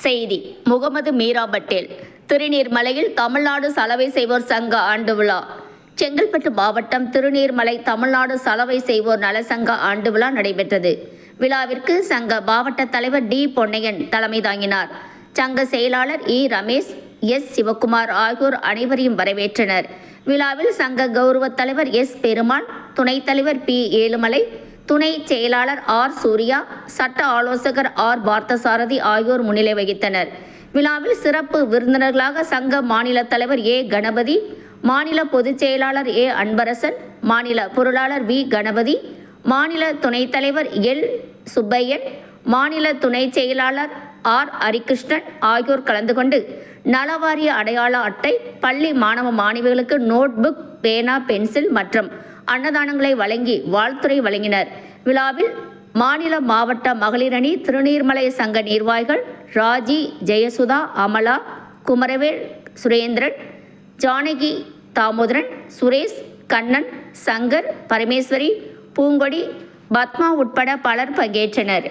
செய்தி. முகமது மீரா பட்டேல். திருநீர்மலையில் தமிழ்நாடு சலவை செய்வோர் சங்க ஆண்டு விழா. செங்கல்பட்டு மாவட்டம் திருநீர்மலை தமிழ்நாடு சலவை செய்வோர் நலசங்க ஆண்டு விழா நடைபெற்றது. விழாவிற்கு சங்க மாவட்ட தலைவர் டி பொன்னையன் தலைமை தாங்கினார். சங்க செயலாளர் இ ரமேஷ், எஸ் சிவகுமார் ஆகியோர் அனைவரையும் வரவேற்றனர். விழாவில் சங்க கௌரவ தலைவர் எஸ் பெருமாள், துணைத் தலைவர் பி ஏழுமலை, துணை செயலாளர் ஆர் சூர்யா, சட்ட ஆலோசகர் ஆர் பார்த்தசாரதி ஆகியோர் முன்னிலை வகித்தனர். விழாவில் சிறப்பு விருந்தினர்களாக சங்க மாநில தலைவர் ஏ கணபதி, மாநில பொதுச் செயலாளர் ஏ அன்பரசன், மாநில பொருளாளர் வி கணபதி, மாநில துணைத் தலைவர் எல் சுப்பையன், மாநில துணை செயலாளர் ஆர் ஹரிகிருஷ்ணன் ஆகியோர் கலந்து கொண்டு நலவாரிய அடையாள அட்டை, பள்ளி மாணவ மாணவிகளுக்கு நோட் புக், பேனா, பென்சில் மற்றும் அன்னதானங்களை வழங்கி வாழ்த்துரை வழங்கினர். விழாவில் மாநில மாவட்ட மகளிரணி திருநீர்மலை சங்க நிர்வாகிகள் ராஜி, ஜெயசுதா, அமலா, குமரவேல், சுரேந்திரன், ஜானகி, தாமோதரன், சுரேஷ், கண்ணன், சங்கர், பரமேஸ்வரி, பூங்கொடி, பத்மா உட்பட பலர் பங்கேற்றனர்.